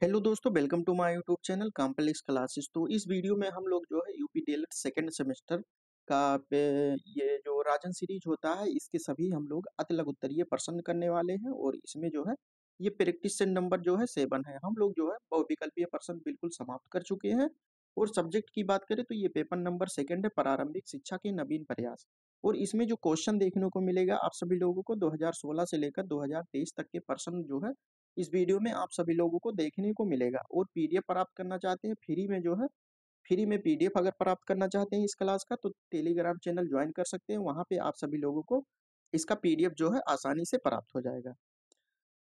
Hello दोस्तों, welcome to my YouTube channel complex classes. तो इस वीडियो में हम लोग जो है यूपी डीएलएड सेकेंड सेमेस्टर का ये जो राजन सीरीज होता है इसके सभी हम लोग अति लघु उत्तरीय प्रश्न करने वाले हैं। और इसमें जो है ये प्रैक्टिस सेट नंबर जो है 7 है। हम लोग जो है बहुविकल्पीय प्रश्न बिल्कुल समाप्त कर चुके हैं। और सब्जेक्ट की बात करें तो ये पेपर नंबर 2 है, प्रारंभिक शिक्षा के नवीन प्रयास। और इसमें जो क्वेश्चन देखने को मिलेगा आप सभी लोगों को 2016 से लेकर 2023 तक के प्रश्न जो है इस वीडियो में आप सभी लोगों को देखने को मिलेगा। और पीडीएफ प्राप्त करना चाहते हैं फ्री में जो है फ्री में पीडीएफ अगर प्राप्त करना चाहते हैं इस क्लास का तो टेलीग्राम चैनल ज्वाइन कर सकते हैं। वहां पे आप सभी लोगों को इसका पीडीएफ जो है आसानी से प्राप्त हो जाएगा।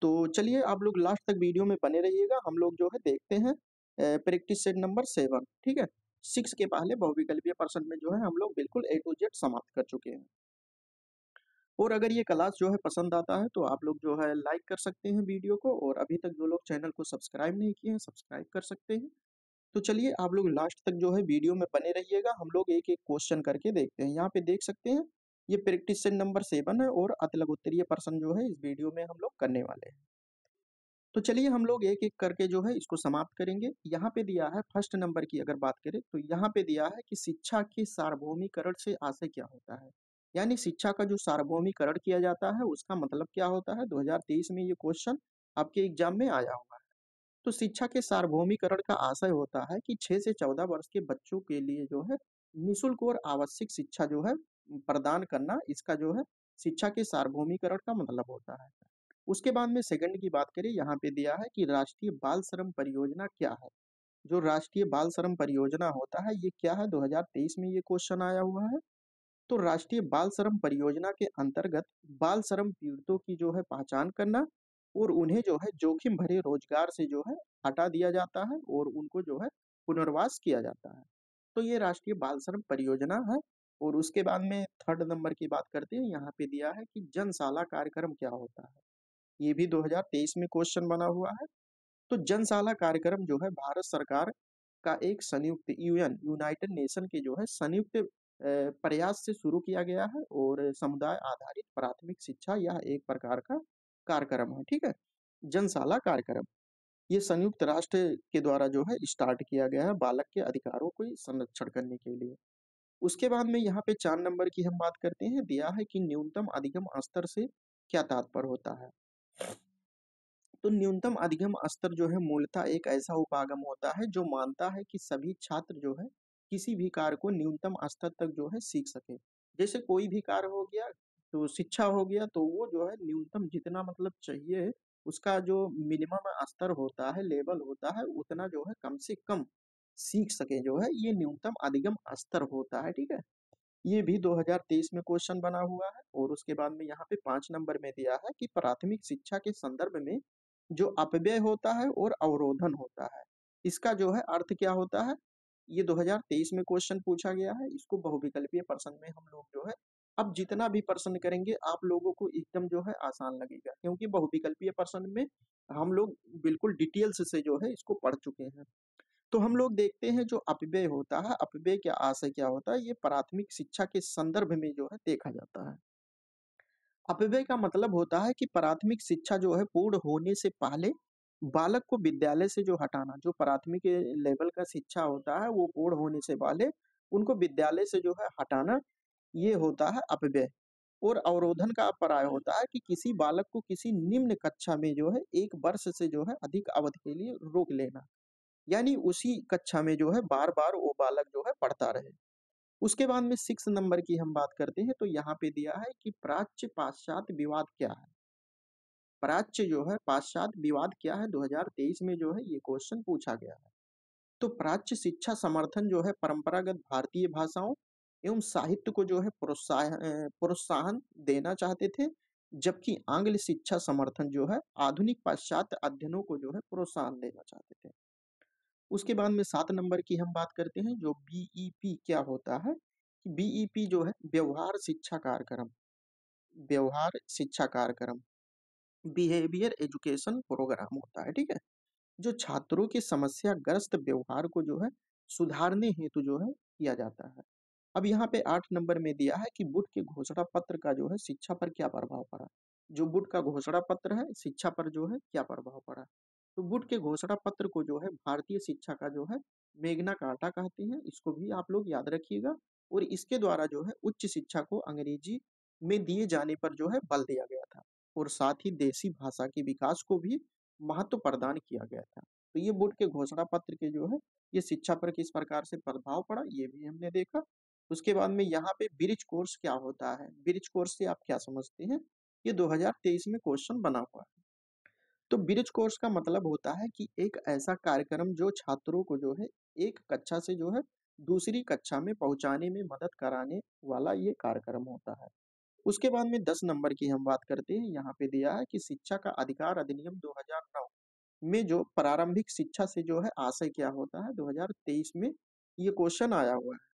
तो चलिए आप लोग लास्ट तक वीडियो में बने रहिएगा। हम लोग जो है देखते हैं प्रैक्टिस सेट नंबर 7। ठीक है, 6 के पहले बहुविकल्पीय प्रश्न में जो है हम लोग बिल्कुल ए टू जेड समाप्त कर चुके हैं। और अगर ये क्लास जो है पसंद आता है तो आप लोग जो है लाइक कर सकते हैं वीडियो को। और अभी तक जो लोग चैनल को सब्सक्राइब नहीं किए हैं सब्सक्राइब कर सकते हैं। तो चलिए आप लोग लास्ट तक जो है वीडियो में बने रहिएगा। हम लोग एक एक क्वेश्चन करके देखते हैं। यहाँ पे देख सकते हैं ये प्रैक्टिस सेट नंबर 7 है और अति लघु उत्तरीय प्रश्न जो है इस वीडियो में हम लोग करने वाले हैं। तो चलिए हम लोग एक एक करके जो है इसको समाप्त करेंगे। यहाँ पे दिया है फर्स्ट नंबर की अगर बात करें तो यहाँ पे दिया है कि शिक्षा के सार्वभौमिकरण से आशय क्या होता है। यानी शिक्षा का जो सार्वभौमिकरण किया जाता है उसका मतलब क्या होता है। 2023 में ये क्वेश्चन आपके एग्जाम में आया हुआ है। तो शिक्षा के सार्वभौमिकरण का आशय होता है कि 6 से 14 वर्ष के बच्चों के लिए जो है निःशुल्क और आवश्यक शिक्षा जो है प्रदान करना, इसका जो है शिक्षा के सार्वभौमिकरण का मतलब होता है। उसके बाद में सेकंड की बात करें, यहाँ पे दिया है कि राष्ट्रीय बाल श्रम परियोजना क्या है। जो राष्ट्रीय बाल श्रम परियोजना होता है ये क्या है, 2023 में ये क्वेश्चन आया हुआ है। तो राष्ट्रीय बाल श्रम परियोजना के अंतर्गत बाल श्रम पीड़ितों की जो है पहचान करना और उन्हें जो है जोखिम भरे रोजगार से जो है हटा दिया जाता है और उनको जो है पुनर्वास किया जाता है। तो ये राष्ट्रीय बाल श्रम परियोजना है। और उसके बाद में थर्ड नंबर की बात करते हैं। यहाँ पे दिया है कि जनशाला कार्यक्रम क्या होता है। ये भी 2023 में क्वेश्चन बना हुआ है। तो जनशाला कार्यक्रम जो है भारत सरकार का एक संयुक्त यूनाइटेड नेशन के जो है संयुक्त प्रयास से शुरू किया गया है। और समुदाय आधारित प्राथमिक शिक्षा यह एक प्रकार का कार्यक्रम है। ठीक है, जनशाला कार्यक्रम ये संयुक्त राष्ट्र के द्वारा जो है स्टार्ट किया गया है बालक के अधिकारों को संरक्षण करने के लिए। उसके बाद में यहाँ पे 4 नंबर की हम बात करते हैं। दिया है कि न्यूनतम अधिगम स्तर से क्या तात्पर्य होता है। तो न्यूनतम अधिगम स्तर जो है मूलतः एक ऐसा उपागम होता है जो मानता है कि सभी छात्र जो है किसी भी कार्य को न्यूनतम स्तर तक जो है सीख सके। जैसे कोई भी कार्य हो गया तो शिक्षा हो गया तो वो जो है न्यूनतम जितना मतलब चाहिए उसका जो मिनिमम स्तर होता है, लेवल होता है, उतना जो है कम से कम सीख सके जो है ये न्यूनतम अधिगम स्तर होता है। ठीक है, ये भी 2023 में क्वेश्चन बना हुआ है। और उसके बाद में यहाँ पे 5 नंबर में दिया है कि प्राथमिक शिक्षा के संदर्भ में जो अपव्यय होता है और अवरोधन होता है इसका जो है अर्थ क्या होता है। ये 2023 में क्वेश्चन पूछा गया है। इसको बहुविकल्पीय प्रश्न में हम लोग जो है अब जितना भी प्रश्न करेंगे आप लोगों को एकदम जो है आसान लगेगा, क्योंकि बहुविकल्पीय प्रश्न में हम लोग बिल्कुल डिटेल्स से जो है इसको पढ़ चुके हैं। तो हम लोग देखते हैं जो अपव्यय होता है, अपव्यय क्या आशय क्या होता है, ये प्राथमिक शिक्षा के संदर्भ में जो है देखा जाता है। अपव्यय का मतलब होता है कि प्राथमिक शिक्षा जो है पूर्ण होने से पहले बालक को विद्यालय से जो हटाना। जो प्राथमिक लेवल का शिक्षा होता है वो पूर्ण होने से पहले उनको विद्यालय से जो है हटाना, ये होता है अपव्यय। और अवरोधन का पर्याय होता है कि किसी बालक को किसी निम्न कक्षा में जो है 1 वर्ष से जो है अधिक अवधि के लिए रोक लेना, यानी उसी कक्षा में जो है बार बार वो बालक जो है पढ़ता रहे। उसके बाद में 6 नंबर की हम बात करते हैं। तो यहाँ पे दिया है कि प्राच्य पाश्चात्य विवाद क्या है। प्राच्य जो है पाश्चात्य विवाद क्या है, 2023 में जो है ये क्वेश्चन पूछा गया है। तो प्राच्य शिक्षा समर्थन जो है परंपरागत भारतीय भाषाओं एवं साहित्य को जो है प्रोत्साहन देना चाहते थे, जबकि आंग्ल शिक्षा समर्थन जो है आधुनिक पाश्चात्य अध्ययनों को जो है प्रोत्साहन देना चाहते थे। उसके बाद में 7 नंबर की हम बात करते हैं। जो बीईपी क्या होता है, कि बीईपी जो है व्यवहार शिक्षा कार्यक्रम, व्यवहार शिक्षा कार्यक्रम बिहेवियर एजुकेशन प्रोग्राम होता है। ठीक है, जो छात्रों के समस्याग्रस्त व्यवहार को जो है सुधारने हेतु जो है किया जाता है। अब यहाँ पे 8 नंबर में दिया है कि बुट के घोषणा पत्र का जो है शिक्षा पर क्या प्रभाव पड़ा। जो बुट का घोषणा पत्र है शिक्षा पर जो है क्या प्रभाव पड़ा। तो वुड के घोषणा पत्र को जो है भारतीय शिक्षा का जो है मेग्ना कार्टा कहते हैं, इसको भी आप लोग याद रखिएगा। और इसके द्वारा जो है उच्च शिक्षा को अंग्रेजी में दिए जाने पर जो है बल दिया गया था, और साथ ही देसी भाषा के विकास को भी महत्व प्रदान किया गया था। तो ये वुड के घोषणा पत्र के जो है ये शिक्षा पर किस प्रकार से प्रभाव पड़ा, ये भी हमने देखा। उसके बाद में यहाँ पे ब्रिज कोर्स क्या होता है, ब्रिज कोर्स से आप क्या समझते हैं, ये 2023 में क्वेश्चन बना हुआ है। तो ब्रिज कोर्स का मतलब होता है कि एक ऐसा कार्यक्रम जो छात्रों को जो है एक कक्षा से जो है दूसरी कक्षा में पहुंचाने में मदद कराने वाला ये कार्यक्रम होता है। उसके बाद में 10 नंबर की हम बात करते हैं, यहाँ पे दिया है कि शिक्षा का अधिकार अधिनियम 2009 में जो प्रारंभिक शिक्षा से जो है आशय क्या होता है, 2023 में ये क्वेश्चन आया हुआ है।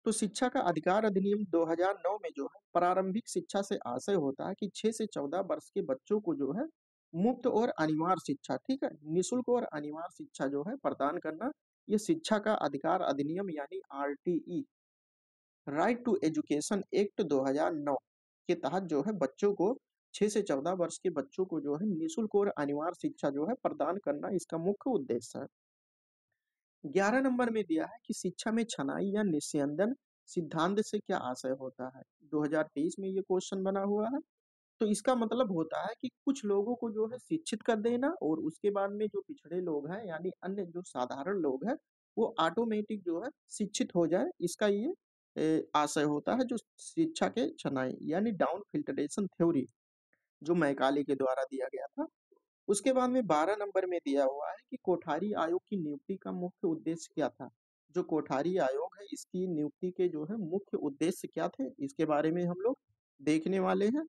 तो शिक्षा का अधिकार अधिनियम 2009 में जो है प्रारंभिक शिक्षा से आशय होता है कि 6 से 14 वर्ष के बच्चों को जो है मुफ्त और अनिवार्य शिक्षा, ठीक है, निःशुल्क और अनिवार्य शिक्षा जो है प्रदान करना, ये शिक्षा का अधिकार अधिनियम यानी RTE, right to education act 2009 के तहत जो है बच्चों को 6 से 14 वर्ष के बच्चों को जो है निःशुल्क और अनिवार्य शिक्षा जो है प्रदान करना इसका मुख्य उद्देश्य है। 11 नंबर में दिया है कि शिक्षा में छनाई या निस्यंदन सिद्धांत से क्या आशय होता है, 2023 में ये क्वेश्चन बना हुआ है। तो इसका मतलब होता है कि कुछ लोगों को जो है शिक्षित कर देना, और उसके बाद में जो पिछड़े लोग हैं यानी अन्य जो साधारण लोग हैं वो ऑटोमेटिक जो है शिक्षित हो जाए, इसका ये आशय होता है, जो शिक्षा के छनाई यानी डाउन फिल्टरेशन थ्योरी जो मैकाले के द्वारा दिया गया था। उसके बाद में 12 नंबर में दिया हुआ है कि कोठारी आयोग की नियुक्ति का मुख्य उद्देश्य क्या था। जो कोठारी आयोग है इसकी नियुक्ति के जो है मुख्य उद्देश्य क्या थे, इसके बारे में हम लोग देखने वाले हैं।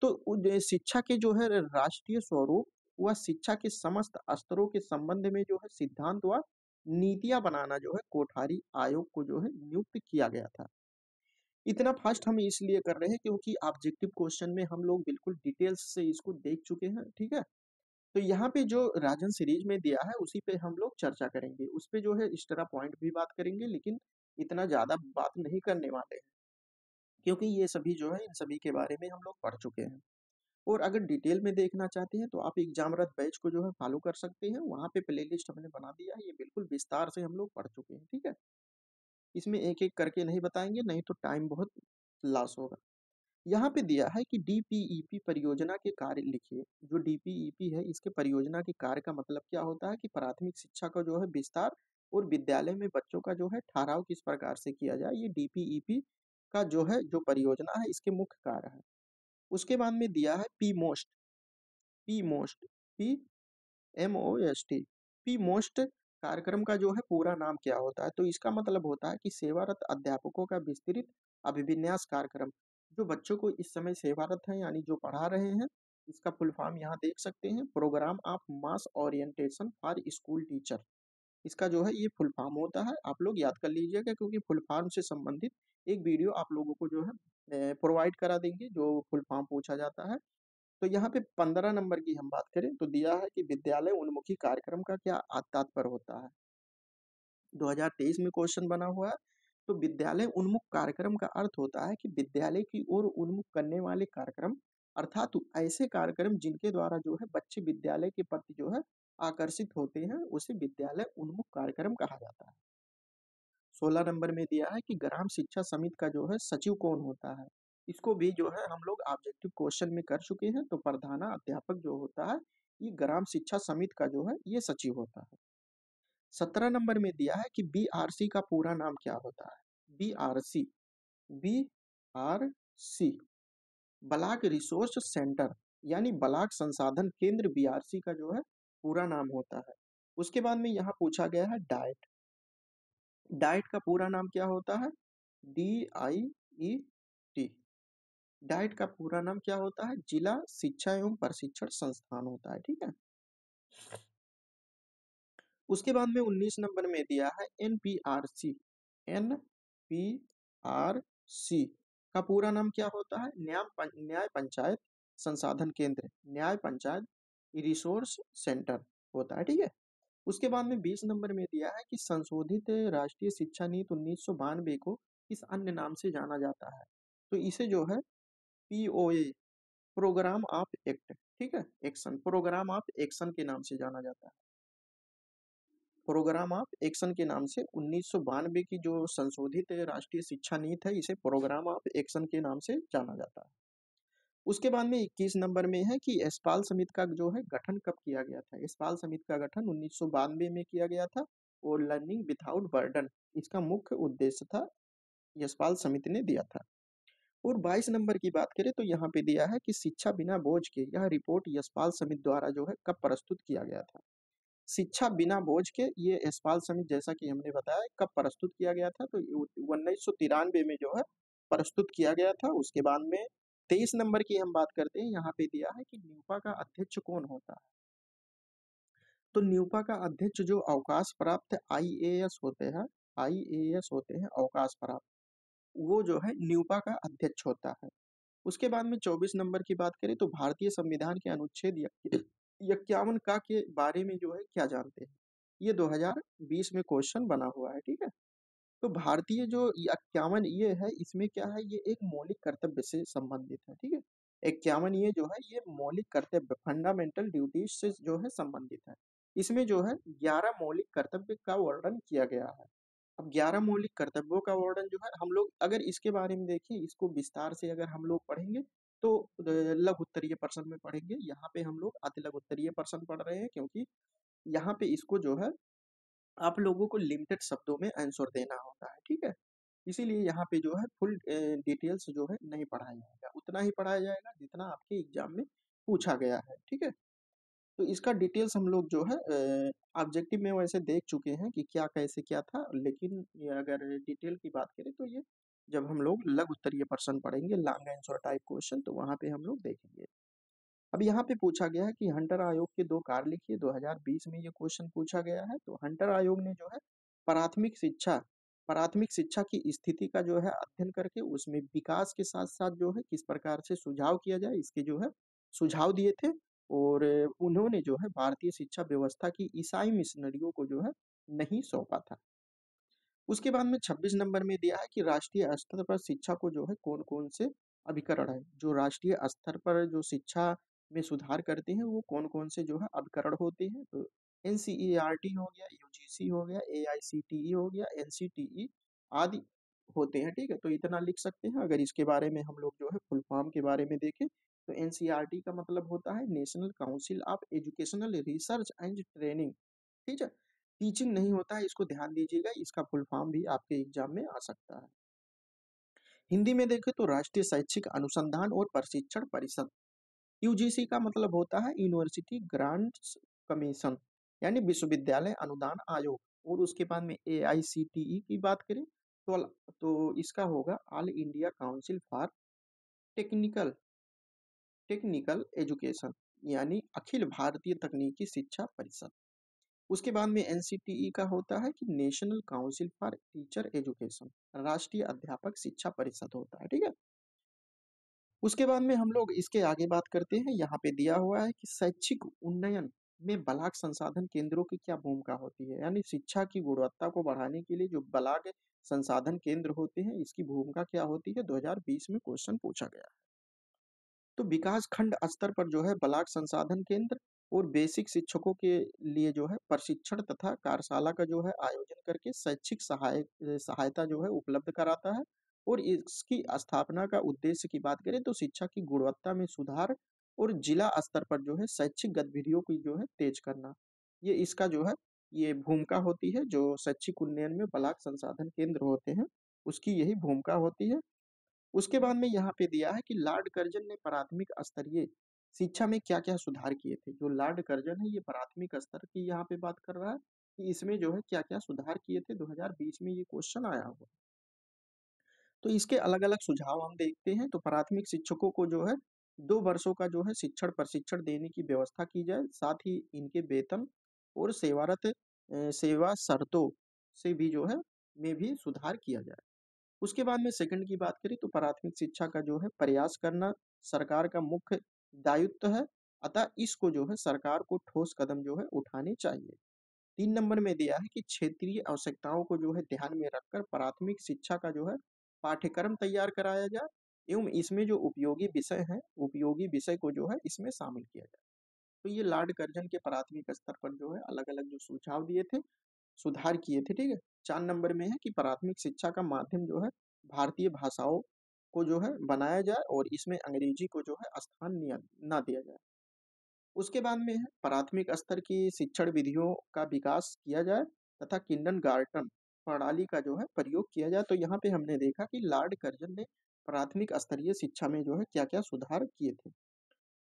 तो शिक्षा के जो है राष्ट्रीय स्वरूप व शिक्षा के समस्त स्तरों के संबंध में जो है सिद्धांत व नीतियां बनाना जो है कोठारी आयोग को जो है नियुक्त किया गया था। इतना फास्ट हम इसलिए कर रहे हैं क्योंकि ऑब्जेक्टिव क्वेश्चन में हम लोग बिल्कुल डिटेल्स से इसको देख चुके हैं, ठीक है। तो यहाँ पे जो राजन सीरीज में दिया है उसी पे हम लोग चर्चा करेंगे, उस पे जो है एक्स्ट्रा पॉइंट भी बात करेंगे, लेकिन इतना ज्यादा बात नहीं करने वाले हैं क्योंकि ये सभी जो है इन सभी के बारे में हम लोग पढ़ चुके हैं। और अगर डिटेल में देखना चाहते हैं तो आप एग्जाम रथ बैच को जो है फॉलो कर सकते हैं, वहाँ पे प्लेलिस्ट हमने बना दिया है, ये बिल्कुल विस्तार से हम लोग पढ़ चुके हैं, ठीक है। इसमें एक एक करके नहीं बताएंगे, नहीं तो टाइम बहुत लॉस होगा। यहाँ पे दिया है कि डीपीईपी परियोजना के कार्य लिखिए। जो डीपीईपी है इसके परियोजना के कार्य का मतलब क्या होता है कि प्राथमिक शिक्षा का जो है विस्तार और विद्यालय में बच्चों का जो है ठहराव किस प्रकार से किया जाए, ये डीपीईपी का जो है जो परियोजना है इसके मुख्य कार्य है। उसके बाद में दिया है P most, P most, P MOST, P most कार्यक्रम का जो है पूरा नाम क्या होता है, तो इसका मतलब होता है कि सेवारत अध्यापकों का विस्तृत अभिविन्यास कार्यक्रम। जो बच्चों को इस समय सेवारत हैं यानी जो पढ़ा रहे हैं, इसका फुल फॉर्म यहाँ देख सकते हैं, program of mass orientation for school teacher. इसका जो है ये फुल फॉर्म होता है, आप लोग याद कर लीजिएगा क्योंकि फुल फॉर्म से संबंधित एक वीडियो आप लोगों को जो है प्रोवाइड करा देंगे जो फुल फॉर्म पूछा जाता है। तो यहाँ पे 15 नंबर की हम बात करें तो दिया है कि विद्यालय उन्मुखी कार्यक्रम का क्या तात्पर्य होता है, 2023 में क्वेश्चन बना हुआ है। तो विद्यालय उन्मुख कार्यक्रम का अर्थ होता है कि विद्यालय की ओर उन्मुख करने वाले कार्यक्रम, अर्थात ऐसे कार्यक्रम जिनके द्वारा जो है बच्चे विद्यालय के प्रति जो है आकर्षित होते हैं उसे विद्यालय उन्मुख कार्यक्रम कहा जाता है। 16 नंबर में दिया है कि ग्राम शिक्षा समिति का जो है सचिव कौन होता है, इसको भी जो है हम लोग ऑब्जेक्टिव क्वेश्चन में कर चुके हैं। तो प्रधानाध्यापक जो होता है ये ग्राम शिक्षा समिति का जो है ये सचिव होता है। 17 नंबर में दिया है कि BRC का पूरा नाम क्या होता है, BRC, BRC block resource centre यानी ब्लॉक संसाधन केंद्र, BRC का जो है पूरा नाम होता है। उसके बाद में यहाँ पूछा गया है डाइट, डाइट का पूरा नाम क्या होता है, DIET, डाइट का पूरा नाम क्या होता है, जिला शिक्षा एवं प्रशिक्षण संस्थान होता है, ठीक है। उसके बाद में 19 नंबर में दिया है NPRC, NPRC का पूरा नाम क्या होता है, न्याय पंचायत संसाधन केंद्र, न्याय पंचायत रिसोर्स सेंटर होता है, ठीक है। उसके बाद में 20 नंबर में दिया है कि संशोधित राष्ट्रीय शिक्षा नीति 1992 को किस अन्य नाम से जाना जाता है, तो इसे जो है POA, प्रोग्राम ऑफ एक्ट, ठीक है, एक्शन, प्रोग्राम ऑफ एक्शन के नाम से जाना जाता है। प्रोग्राम ऑफ एक्शन के नाम से 1992 की जो संशोधित राष्ट्रीय शिक्षा नीति है, इसे प्रोग्राम ऑफ एक्शन के नाम से जाना जाता है। उसके बाद में 21 नंबर में है कि यशपाल समिति का जो है गठन कब किया गया था। यशपाल समिति का गठन 1992 में किया गया था और लर्निंग विदाउट बर्डन इसका मुख्य उद्देश्य था, यशपाल समिति ने दिया था। और 22 नंबर की बात करें तो यहाँ पे दिया है कि शिक्षा बिना बोझ के, यह रिपोर्ट यशपाल समिति द्वारा जो है कब प्रस्तुत किया गया था। शिक्षा बिना बोझ के ये यशपाल समिति, जैसा कि हमने बताया, कब प्रस्तुत किया गया था, तो 1993 में जो है प्रस्तुत किया गया था। उसके बाद में 23 नंबर की हम बात करते हैं, यहाँ पे दिया है कि न्यूपा का अध्यक्ष कौन होता है। तो न्यूपा का अध्यक्ष जो अवकाश प्राप्त आईएएस होते हैं, आईएएस होते हैं अवकाश प्राप्त, वो जो है न्यूपा का अध्यक्ष होता है। उसके बाद में 24 नंबर की बात करें तो भारतीय संविधान के अनुच्छेद 51 का के बारे में जो है क्या जानते हैं। ये 2020 में क्वेश्चन बना हुआ है, ठीक है। तो भारतीय जो 51 ये है, इसमें क्या है, ये एक मौलिक कर्तव्य से संबंधित है, ठीक है। 51 ये जो है ये मौलिक कर्तव्य, फंडामेंटल ड्यूटीज से जो है संबंधित है। इसमें जो है 11 मौलिक कर्तव्य का वर्णन किया गया है। अब 11 मौलिक कर्तव्यों का वर्णन जो है, हम लोग अगर इसके बारे में देखें, इसको विस्तार से अगर हम लोग पढ़ेंगे तो लघु उत्तरीय प्रश्न में पढ़ेंगे। यहाँ पे हम लोग अति लघु उत्तरीय प्रश्न पढ़ रहे हैं, क्योंकि यहाँ पे इसको जो है आप लोगों को लिमिटेड शब्दों में आंसर देना होता है, ठीक है। इसीलिए यहाँ पे जो है फुल डिटेल्स जो है नहीं पढ़ाया जाएगा, उतना ही पढ़ाया जाएगा जितना आपके एग्जाम में पूछा गया है, ठीक है। तो इसका डिटेल्स हम लोग जो है ऑब्जेक्टिव में वैसे देख चुके हैं कि क्या कैसे क्या था, लेकिन ये अगर डिटेल की बात करें तो ये जब हम लोग लघु उत्तरीय प्रश्न पढ़ेंगे, लॉन्ग आंसर टाइप क्वेश्चन, तो वहाँ पे हम लोग देखेंगे। अब यहाँ पे पूछा गया है कि हंटर आयोग के 2 कार्य लिखिए। 2020 में ये क्वेश्चन पूछा गया है। तो हंटर आयोग ने जो है प्राथमिक शिक्षा प्राथमिक शिक्षा की स्थिति का जो है अध्ययन करके उसमें विकास के साथ साथ जो है किस प्रकार से सुझाव किया जाए, इसके जो है सुझाव दिए थे। और उन्होंने जो है भारतीय शिक्षा व्यवस्था की ईसाई मिशनरियों को जो है नहीं सौंपा था। उसके बाद में 26 नंबर में दिया है कि राष्ट्रीय स्तर पर शिक्षा को जो है कौन कौन से अभिकरण है, जो राष्ट्रीय स्तर पर जो शिक्षा में सुधार करते हैं वो कौन कौन से जो है अभिकरण होते हैं। तो एनसीईआरटी हो गया, यूजीसी हो गया, एआईसीटीई हो गया, एनसीटीई आदि होते हैं, ठीक है। तो इतना लिख सकते हैं। अगर इसके बारे में हम लोग जो है फुल फॉर्म के बारे में देखें तो एनसीईआरटी का मतलब होता है national council of educational research and training, ठीक है। टीचिंग नहीं होता है, इसको ध्यान दीजिएगा, इसका फुल फॉर्म भी आपके एग्जाम में आ सकता है। हिंदी में देखें तो राष्ट्रीय शैक्षिक अनुसंधान और प्रशिक्षण परिषद, यूजीसी का मतलब होता है यूनिवर्सिटी ग्रांट्स कमीशन, यानी विश्वविद्यालय अनुदान आयोग। और उसके बाद में एआईसीटीई की बात करें तो इसका होगा all India council for technical technical education, यानी अखिल भारतीय तकनीकी शिक्षा परिषद। उसके बाद में एनसीटीई का होता है कि national council for teacher education, राष्ट्रीय अध्यापक शिक्षा परिषद होता है, ठीक है। उसके बाद में हम लोग इसके आगे बात करते हैं। यहाँ पे दिया हुआ है कि शैक्षिक उन्नयन में ब्लॉक संसाधन केंद्रों की क्या भूमिका होती है, यानी शिक्षा की गुणवत्ता को बढ़ाने के लिए जो ब्लॉक संसाधन केंद्र होते हैं इसकी भूमिका क्या होती है, 2020 में क्वेश्चन पूछा गया है। तो विकास खंड स्तर पर जो है ब्लॉक संसाधन केंद्र और बेसिक शिक्षकों के लिए जो है प्रशिक्षण तथा कार्यशाला का जो है आयोजन करके शैक्षिक सहायता जो है उपलब्ध कराता है। और इसकी स्थापना का उद्देश्य की बात करें तो शिक्षा की गुणवत्ता में सुधार और जिला स्तर पर जो है शैक्षिक गतिविधियों की जो है तेज करना, ये इसका जो है ये भूमिका होती है। जो शैक्षिक उन्नयन में ब्लॉक संसाधन केंद्र होते हैं उसकी यही भूमिका होती है। उसके बाद में यहाँ पे दिया है कि लॉर्ड कर्जन ने प्राथमिक स्तरीय शिक्षा में क्या क्या सुधार किए थे। जो लॉर्ड कर्जन है ये प्राथमिक स्तर की यहाँ पे बात कर रहा है कि इसमें जो है क्या क्या सुधार किए थे, 2020 में ये क्वेश्चन आया हुआ। तो इसके अलग अलग सुझाव हम देखते हैं। तो प्राथमिक शिक्षकों को जो है 2 वर्षों का जो है शिक्षण प्रशिक्षण देने की व्यवस्था की जाए, साथ ही इनके वेतन और सेवा शर्तों से भी जो है में भी सुधार किया जाए। उसके बाद में सेकंड की बात करें तो प्राथमिक शिक्षा का जो है प्रयास करना सरकार का मुख्य दायित्व है, अतः इसको जो है सरकार को ठोस कदम जो है उठाने चाहिए। 3 नंबर में दिया है कि क्षेत्रीय आवश्यकताओं को जो है ध्यान में रखकर प्राथमिक शिक्षा का जो है पाठ्यक्रम तैयार कराया जाए। एवं इसमें जो उपयोगी विषय हैं, उपयोगी विषय को जो है इसमें शामिल किया जाए। तो ये लॉर्ड कर्जन के प्राथमिक स्तर पर जो है अलग-अलग जो सुझाव दिए थे, सुधार किए थे, ठीक है? 4 नंबर में है कि प्राथमिक शिक्षा का माध्यम जो है भारतीय भाषाओं को जो है बनाया जाए और इसमें अंग्रेजी को जो है स्थान ना दिया जाए। उसके बाद में है प्राथमिक स्तर की शिक्षण विधियों का विकास किया जाए तथा किंडरगार्टन प्रणाली का जो है प्रयोग किया जाए। तो यहाँ पे हमने देखा कि लॉर्ड कर्जन ने प्राथमिक स्तरीय शिक्षा में जो है क्या-क्या सुधार किए थे।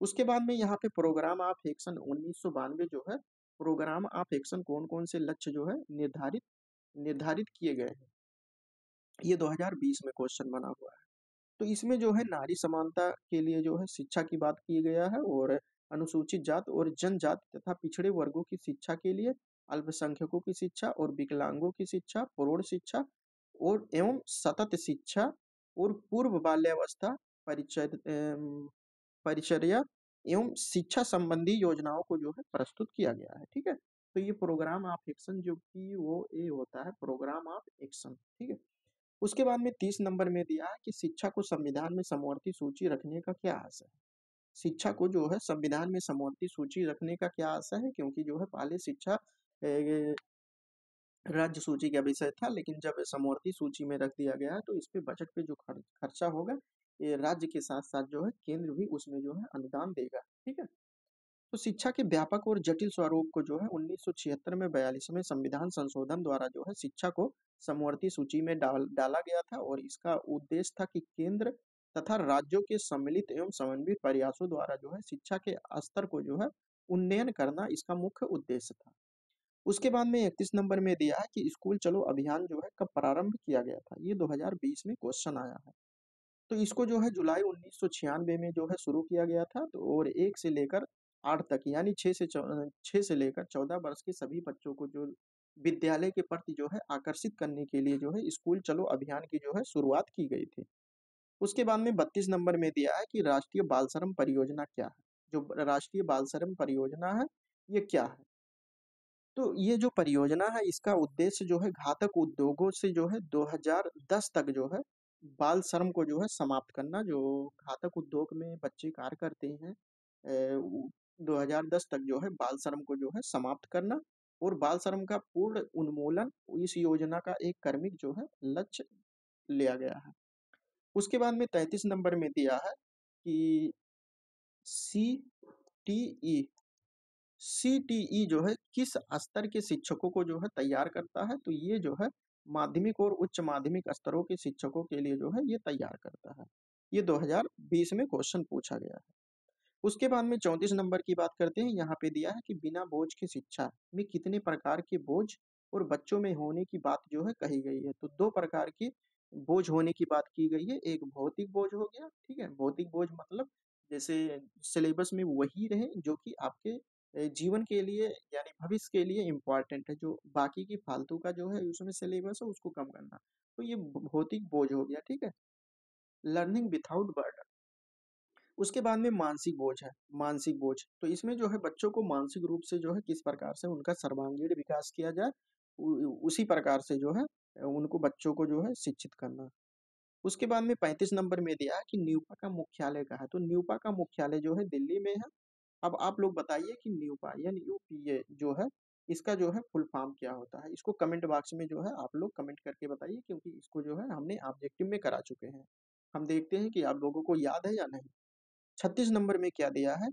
उसके बाद में यहाँ पे प्रोग्राम ऑफ एक्शन 1992 जो है, प्रोग्राम ऑफ एक्शन कौन-कौन से लक्ष्य जो है निर्धारित निर्धारित किए गए हैं। ये 2020 में क्वेश्चन बना हुआ है। तो इसमें जो है नारी समानता के लिए जो है शिक्षा की बात की गया है और अनुसूचित जात और जनजाति तथा पिछड़े वर्गों की शिक्षा के लिए अल्पसंख्यकों की शिक्षा और विकलांगों की शिक्षा, प्रौढ़ शिक्षा और एवं सतत शिक्षा और पूर्व बाल्यावस्था परिचर्या एवं शिक्षा संबंधी योजनाओं को जो है प्रस्तुत किया गया है, ठीक है? तो ये प्रोग्राम ऑफ एक्शन जो कि वो ये होता है प्रोग्राम ऑफ एक्शन, ठीक है? उसके बाद में 30 नंबर में दिया है कि शिक्षा को संविधान में समवर्ती सूची रखने का क्या आशय है। शिक्षा को जो है संविधान में समवर्ती सूची रखने का क्या आशय है, क्योंकि जो है पहले शिक्षा राज्य सूची का विषय था, लेकिन जब समवर्ती सूची में रख दिया गया है तो इस पे बजट पे जो खर्चा होगा ये राज्य के साथ साथ जो है केंद्र भी उसमें जो है अनुदान देगा, ठीक है? तो शिक्षा के व्यापक और जटिल स्वरूप को जो है 1976 में 42वें संविधान संशोधन द्वारा जो है शिक्षा को समवर्ती सूची में डाला गया था और इसका उद्देश्य था कि केंद्र तथा राज्यों के सम्मिलित एवं समन्वित प्रयासों द्वारा जो है शिक्षा के स्तर को जो है उन्नयन करना इसका मुख्य उद्देश्य था। उसके बाद में 31 नंबर में दिया है कि स्कूल चलो अभियान जो है कब प्रारंभ किया गया था। ये 2020 में क्वेश्चन आया है। तो इसको जो है जुलाई 1996 में जो है शुरू किया गया था। तो और 1 से लेकर 8 तक यानी 6 से लेकर 14 वर्ष के सभी बच्चों को जो विद्यालय के प्रति जो है आकर्षित करने के लिए जो है स्कूल चलो अभियान की जो है शुरुआत की गई थी। उसके बाद में 32 नंबर में दिया है कि राष्ट्रीय बाल श्रम परियोजना क्या है? जो राष्ट्रीय बाल श्रम परियोजना है, ये क्या है? तो ये जो परियोजना है इसका उद्देश्य जो है घातक उद्योगों से जो है 2010 तक जो है बाल श्रम को जो है समाप्त करना। जो घातक उद्योग में बच्चे कार्य करते हैं 2010 तक जो है बाल श्रम को जो है समाप्त करना और बाल श्रम का पूर्ण उन्मूलन इस योजना का एक क्रमिक जो है लक्ष्य लिया गया है। उसके बाद में 33 नंबर में दिया है कि सी टी ई सीटीई जो है किस स्तर के शिक्षकों को जो है तैयार करता है। तो ये जो है माध्यमिक और उच्च माध्यमिक स्तरों के शिक्षकों के लिए जो है ये तैयार करता है। ये 2020 में क्वेश्चन पूछा गया है। उसके बाद में 34 नंबर की बात करते हैं। यहाँ पे दिया है कि बिना बोझ की शिक्षा में कितने प्रकार के बोझ और बच्चों में होने की बात जो है कही गई है। तो 2 प्रकार की बोझ होने की बात की गई है। एक भौतिक बोझ हो गया, ठीक है? भौतिक बोझ मतलब जैसे सिलेबस में वही रहे जो कि आपके जीवन के लिए यानी भविष्य के लिए इम्पोर्टेंट है। जो बाकी की फालतू का जो है उसमें सिलेबस है उसको कम करना। तो ये भौतिक बोझ हो गया, ठीक है? Learning without burden. उसके बाद में मानसिक बोझ है, मानसिक बोझ। तो इसमें जो है बच्चों को मानसिक रूप से जो है किस प्रकार से उनका सर्वांगीण विकास किया जाए, उसी प्रकार से जो है उनको बच्चों को जो है शिक्षित करना। उसके बाद में 35 नंबर में दिया है कि न्यूपा का मुख्यालय कहाँ है। तो न्यूपा का मुख्यालय जो है दिल्ली में है। अब आप लोग बताइए कि न्यूपा यानी यूपीए जो है इसका जो है फुल फॉर्म क्या होता है। इसको कमेंट बॉक्स में जो है आप लोग कमेंट करके बताइए, क्योंकि इसको जो है हमने ऑब्जेक्टिव में करा चुके हैं। हम देखते हैं कि आप लोगों को याद है या नहीं। 36 नंबर में क्या दिया है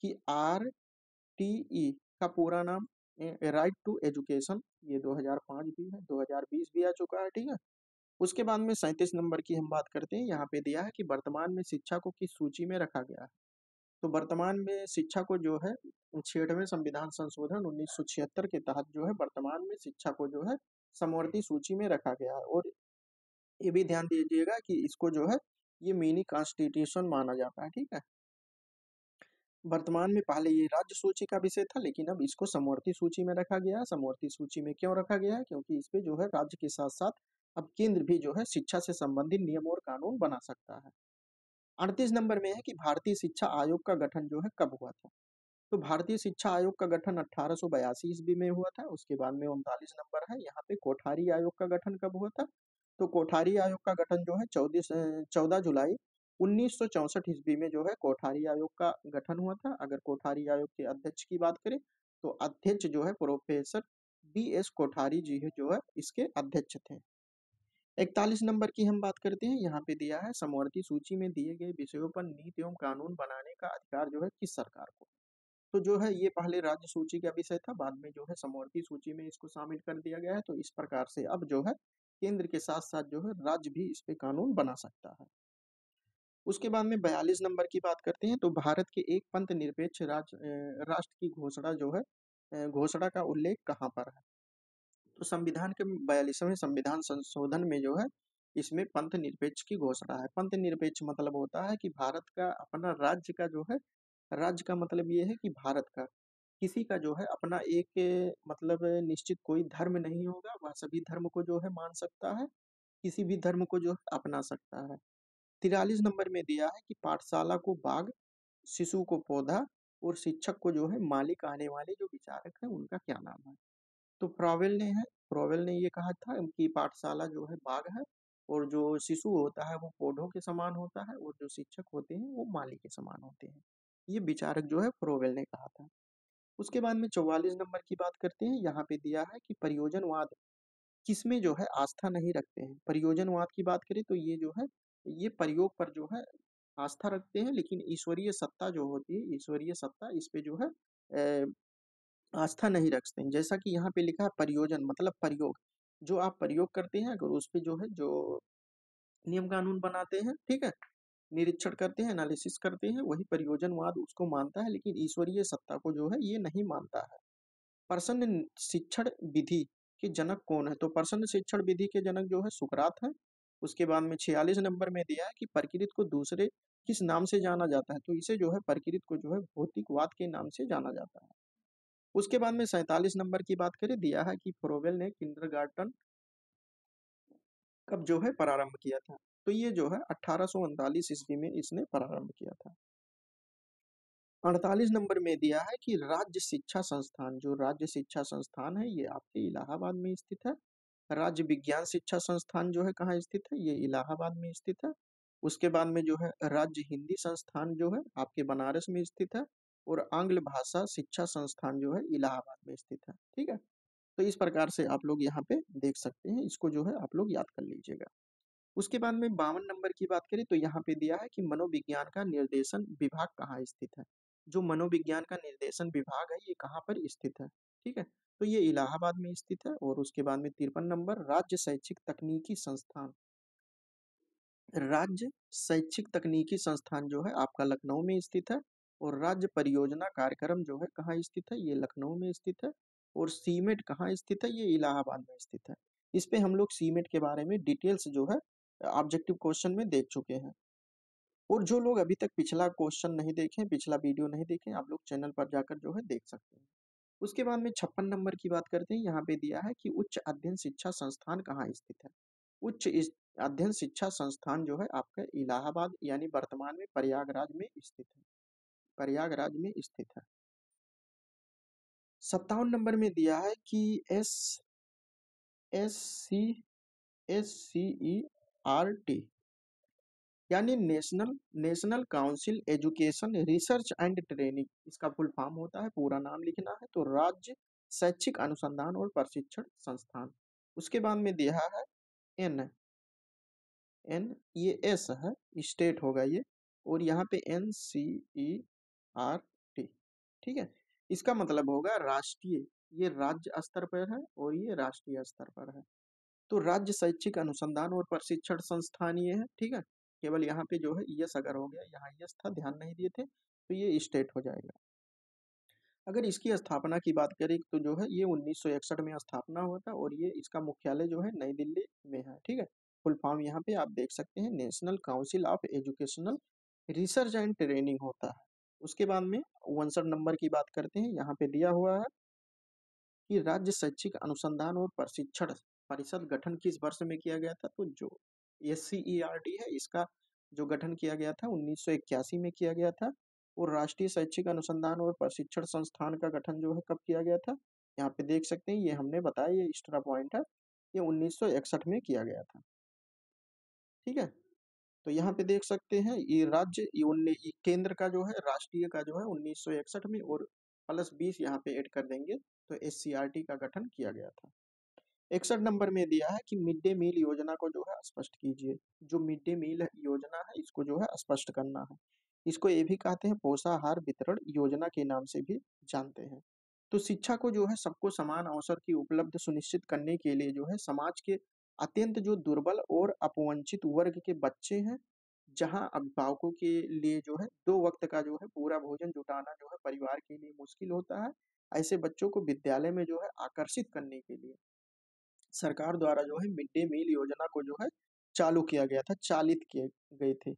कि आरटीई का पूरा नाम राइट टू एजुकेशन। ये 2005 भी है, 2020 भी आ चुका है, ठीक है? उसके बाद में 37 नंबर की हम बात करते हैं। यहाँ पे दिया है कि वर्तमान में शिक्षा को किस सूची में रखा गया है। तो वर्तमान में शिक्षा को जो है 66वें संविधान संशोधन 1976 के तहत जो है वर्तमान में शिक्षा को जो है समवर्ती सूची में रखा गया है। और ये भी ध्यान दीजिएगा कि इसको जो है ये मिनी कॉन्स्टिट्यूशन माना जाता है, ठीक है? वर्तमान में पहले ये राज्य सूची का विषय था, लेकिन अब इसको समवर्ती सूची में रखा गया है। समवर्ती सूची में क्यों रखा गया है? क्योंकि इस पे जो है राज्य के साथ साथ अब केंद्र भी जो है शिक्षा से संबंधित नियम और कानून बना सकता है। 38 नंबर में है कि भारतीय शिक्षा आयोग का गठन जो है कब हुआ था। तो भारतीय शिक्षा आयोग का गठन 1882 ईस्वी में हुआ था। उसके बाद में 39 नंबर है यहाँ पे कोठारी आयोग का गठन कब हुआ था। तो कोठारी आयोग का गठन जो है 14 जुलाई 1964 ईस्वी में जो है कोठारी आयोग का गठन हुआ था। अगर कोठारी आयोग के अध्यक्ष की बात करें तो अध्यक्ष जो है प्रोफेसर बी.एस. कोठारी जी है जो है इसके अध्यक्ष थे। 41 नंबर की हम बात करते हैं। यहाँ पे दिया है समवर्ती सूची में दिए गए विषयों पर नीति एवं कानून बनाने का अधिकार जो है किस सरकार को। तो जो है ये पहले राज्य सूची का विषय था, बाद में जो है समवर्ती सूची में इसको शामिल कर दिया गया है। तो इस प्रकार से अब जो है केंद्र के साथ साथ जो है राज्य भी इस पे कानून बना सकता है। उसके बाद में 42 नंबर की बात करते हैं। तो भारत के एक पंथ निरपेक्ष राष्ट्र की घोषणा जो है घोषणा का उल्लेख कहाँ पर है। तो संविधान के 42वें संविधान संशोधन में जो है इसमें पंथ निरपेक्ष की घोषणा है। पंथ निरपेक्ष मतलब होता है कि भारत का अपना राज्य का जो है, राज्य का मतलब ये है कि भारत का किसी का जो है अपना एक मतलब निश्चित कोई धर्म नहीं होगा, वह सभी धर्म को जो है मान सकता है, किसी भी धर्म को जो है अपना सकता है। 43 नंबर में दिया है कि पाठशाला को बाग, शिशु को पौधा और शिक्षक को जो है मालिक आने वाले जो विचारक है उनका क्या नाम है। तो फ्रॉवेल ने ये कहा था कि पाठशाला जो है बाग है और जो शिशु होता है वो पौधों के समान होता है और जो शिक्षक होते हैं वो माली के समान होते हैं। ये विचारक जो है फ्रॉवेल ने कहा था। उसके बाद में 44 नंबर की बात करते हैं। यहाँ पे दिया है कि परियोजनवाद किसमें जो है आस्था नहीं रखते हैं। परियोजनवाद की बात करें तो ये जो है ये प्रयोग पर जो है आस्था रखते हैं, लेकिन ईश्वरीय सत्ता जो होती है, ईश्वरीय सत्ता इस पे जो है आस्था नहीं रखते हैं। जैसा कि यहाँ पे लिखा है परियोजन मतलब प्रयोग, जो आप प्रयोग करते हैं अगर उस पे जो है जो नियम कानून बनाते हैं, ठीक है, निरीक्षण करते हैं, एनालिसिस करते हैं, वही परियोजनवाद उसको मानता है, लेकिन ईश्वरीय सत्ता को जो है ये नहीं मानता है। प्रसन्न शिक्षण विधि के जनक कौन है। तो प्रसन्न शिक्षण विधि के जनक जो है सुकरात है। उसके बाद में 46 नंबर में दिया है कि प्रकृति को दूसरे किस नाम से जाना जाता है। तो इसे जो है प्रकृति को जो है भौतिकवाद के नाम से जाना जाता है। उसके बाद में 47 नंबर की बात करें, दिया है कि फ्रोवेल ने किंडरगार्टन कब जो है प्रारंभ किया था। तो ये जो है 1839 ईस्वी में इसने प्रारंभ किया था। 48 नंबर में दिया है कि राज्य शिक्षा संस्थान, जो राज्य शिक्षा संस्थान है ये आपके इलाहाबाद में स्थित है। राज्य विज्ञान शिक्षा संस्थान जो है कहाँ स्थित है, ये इलाहाबाद में स्थित है। उसके बाद में जो है राज्य हिंदी संस्थान जो है आपके बनारस में स्थित है। और आंग्ल भाषा शिक्षा संस्थान जो है इलाहाबाद में स्थित है। ठीक है, तो इस प्रकार से आप लोग यहाँ पे देख सकते हैं, इसको जो है आप लोग याद कर लीजिएगा। उसके बाद में 52 नंबर की बात करें तो यहाँ पे दिया है कि मनोविज्ञान का निर्देशन विभाग कहाँ स्थित है। जो मनोविज्ञान का निर्देशन विभाग है ये कहाँ पर स्थित है, ठीक है, तो ये इलाहाबाद में स्थित है। और उसके बाद में 53 नंबर राज्य शैक्षिक तकनीकी संस्थान, राज्य शैक्षिक तकनीकी संस्थान जो है आपका लखनऊ में स्थित है। और राज्य परियोजना कार्यक्रम जो है कहाँ स्थित है, ये लखनऊ में स्थित है। और सीमेट कहाँ स्थित है, ये इलाहाबाद में स्थित है। इस पे हम लोग सीमेट के बारे में डिटेल्स जो है ऑब्जेक्टिव क्वेश्चन में देख चुके हैं। और जो लोग अभी तक पिछला क्वेश्चन नहीं देखे, पिछला वीडियो नहीं देखे, आप लोग चैनल पर जाकर जो है देख सकते हैं। उसके बाद में 56 नंबर की बात करते हैं। यहाँ पे दिया है कि उच्च अध्ययन शिक्षा संस्थान कहाँ स्थित है। अध्ययन शिक्षा संस्थान जो है आपका इलाहाबाद यानी वर्तमान में प्रयागराज में स्थित है, प्रयागराज में स्थित है। 57 नंबर में दिया है कि SCERT यानी national council education research and training, इसका फुल फॉर्म होता है, पूरा नाम लिखना है तो राज्य शैक्षिक अनुसंधान और प्रशिक्षण संस्थान। उसके बाद में दिया है एन एन ये एस है, स्टेट होगा ये, और यहाँ पे NCERT, ठीक है, इसका मतलब होगा राष्ट्रीय, ये राज्य स्तर पर है और ये राष्ट्रीय स्तर पर है। तो राज्य शैक्षिक अनुसंधान और प्रशिक्षण संस्थान ये है, ठीक है, केवल यहाँ पे जो है यस अगर हो गया, यहाँ यस था ध्यान नहीं दिए थे तो ये स्टेट हो जाएगा। अगर इसकी स्थापना की बात करें तो जो है ये 1961 में स्थापना हुआ था और ये इसका मुख्यालय जो है नई दिल्ली में है, ठीक है। फुल फॉर्म यहाँ पे आप देख सकते हैं, national council of educational research and training होता है। उसके बाद में 59 नंबर की बात करते हैं। यहाँ पे दिया हुआ है कि राज्य शैक्षिक अनुसंधान और प्रशिक्षण परिषद गठन किस वर्ष में किया गया था। तो जो SCERT है इसका जो गठन किया गया था 1981 में किया गया था। और राष्ट्रीय शैक्षिक अनुसंधान और प्रशिक्षण संस्थान का गठन जो है कब किया गया था, यहाँ पे देख सकते हैं, ये हमने बताया, ये एक्स्ट्रा पॉइंट है, ये 1961 में किया गया था, ठीक है। तो यहाँ पे देख सकते हैं ये राज्य ये केंद्र का जो है राष्ट्रीय का जो है 1961 में और प्लस 20 यहाँ पे ऐड कर देंगे तो एससीईआरटी का गठन किया गया था। 61 नंबर में दिया है कि मिड डे मील योजना को जो है स्पष्ट कीजिए। जो मिड डे मील योजना है इसको जो है स्पष्ट करना है। इसको ये भी कहते हैं पोषाहार वितरण योजना के नाम से भी जानते हैं। तो शिक्षा को जो है सबको समान अवसर की उपलब्ध सुनिश्चित करने के लिए जो है समाज के अत्यंत जो दुर्बल और अपवंचित वर्ग के बच्चे हैं, जहां अभिभावकों के लिए जो है 2 वक्त का जो है पूरा भोजन जुटाना जो है परिवार के लिए मुश्किल होता है, ऐसे बच्चों को विद्यालय में जो है आकर्षित करने के लिए सरकार द्वारा जो है मिड डे मील योजना को जो है चालू किया गया था, चालित किए गए थे।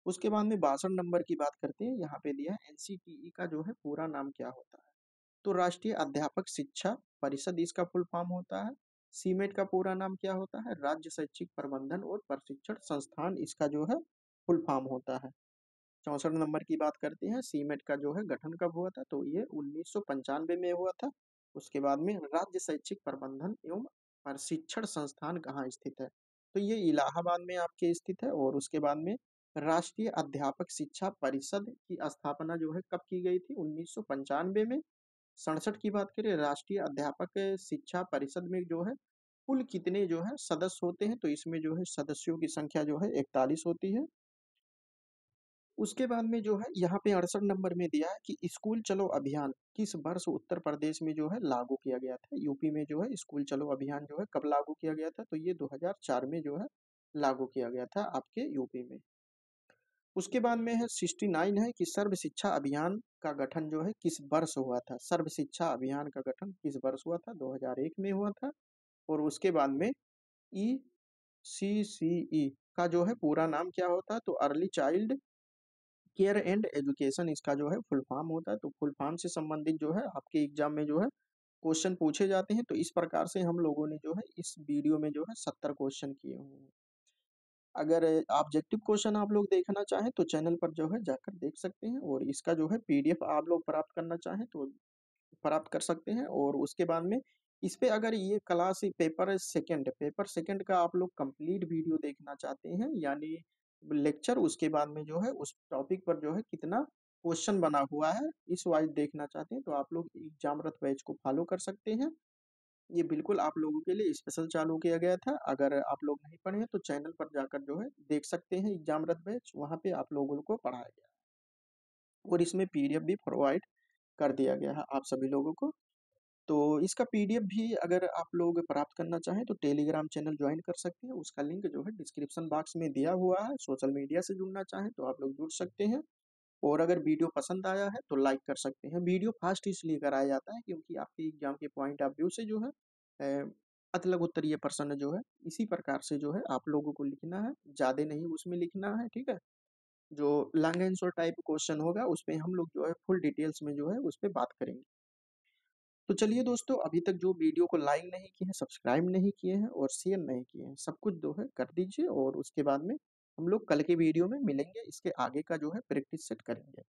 उसके बाद में 62 नंबर की बात करते हैं। यहाँ पे दिया है एनसीटीई का जो है पूरा नाम क्या होता है। तो राष्ट्रीय अध्यापक शिक्षा परिषद इसका फुल फॉर्म होता है। सीमेट का पूरा नाम क्या होता है, राज्य शैक्षिक प्रबंधन और प्रशिक्षण संस्थान इसका जो है फुल फॉर्म होता है। 64 नंबर की बात करते हैं। सीमेट का जो है गठन कब हुआ था, तो ये 1995 में हुआ था। उसके बाद में राज्य शैक्षिक प्रबंधन एवं प्रशिक्षण संस्थान कहाँ स्थित है, तो ये इलाहाबाद में आपके स्थित है। और उसके बाद में राष्ट्रीय अध्यापक शिक्षा परिषद की स्थापना जो है कब की गई थी, 1995 में। 67 की बात करें, राष्ट्रीय अध्यापक शिक्षा परिषद में जो है कुल कितने जो है सदस्य होते हैं, तो इसमें जो है सदस्यों की संख्या जो है 41 होती है। उसके बाद में जो है यहाँ पे 68 नंबर में दिया है कि स्कूल चलो अभियान किस वर्ष उत्तर प्रदेश में जो है लागू किया गया था। यूपी में जो है स्कूल चलो अभियान जो है कब लागू किया गया था, तो ये 2004 में जो है लागू किया गया था आपके यूपी में। उसके बाद में है 69 है कि सर्व शिक्षा अभियान का गठन जो है किस वर्ष हुआ था। सर्व शिक्षा अभियान का गठन किस वर्ष हुआ था, 2001 में हुआ था। और उसके बाद में ECCE का जो है पूरा नाम क्या होता है, तो early child care and education इसका जो है फुल फॉर्म होता है। तो फुल फॉर्म से संबंधित जो है आपके एग्जाम में जो है क्वेश्चन पूछे जाते हैं। तो इस प्रकार से हम लोगों ने जो है इस वीडियो में जो है 70 क्वेश्चन किए हुए हैं। अगर ऑब्जेक्टिव क्वेश्चन आप लोग देखना चाहें तो चैनल पर जो है जाकर देख सकते हैं, और इसका जो है पीडीएफ आप लोग प्राप्त करना चाहें तो प्राप्त कर सकते हैं। और उसके बाद में इस पे अगर ये क्लास पेपर सेकंड का आप लोग कंप्लीट वीडियो देखना चाहते हैं, यानी लेक्चर, उसके बाद में जो है उस टॉपिक पर जो है कितना क्वेश्चन बना हुआ है इस वाइज देखना चाहते हैं, तो आप लोग एग्जाम रथ बैच को फॉलो कर सकते हैं। ये बिल्कुल आप लोगों के लिए स्पेशल चालू किया गया था। अगर आप लोग नहीं पढ़े हैं तो चैनल पर जाकर जो है देख सकते हैं एग्जाम रथ बैच, वहाँ पे आप लोगों को पढ़ाया गया है और इसमें पीडीएफ भी प्रोवाइड कर दिया गया है आप सभी लोगों को। तो इसका पीडीएफ भी अगर आप लोग प्राप्त करना चाहें तो टेलीग्राम चैनल ज्वाइन कर सकते हैं। उसका लिंक जो है डिस्क्रिप्शन बॉक्स में दिया हुआ है। सोशल मीडिया से जुड़ना चाहें तो आप लोग जुड़ सकते हैं। और अगर वीडियो पसंद आया है तो लाइक कर सकते हैं। वीडियो फास्ट इसलिए कराया जाता है क्योंकि आपके एग्जाम के पॉइंट ऑफ व्यू से जो है अतलग उत्तरीय प्रश्न जो है इसी प्रकार से जो है आप लोगों को लिखना है, ज़्यादा नहीं उसमें लिखना है, ठीक है। जो लॉन्ग आंसर टाइप क्वेश्चन होगा उस पे हम लोग जो है फुल डिटेल्स में जो है उस पर बात करेंगे। तो चलिए दोस्तों, अभी तक जो वीडियो को लाइक नहीं किए हैं, सब्सक्राइब नहीं किए हैं और शेयर नहीं किए हैं, सब कुछ जो है कर दीजिए। और उसके बाद में हम लोग कल के वीडियो में मिलेंगे, इसके आगे का जो है प्रैक्टिस सेट करेंगे।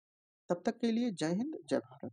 तब तक के लिए जय हिंद, जय भारत।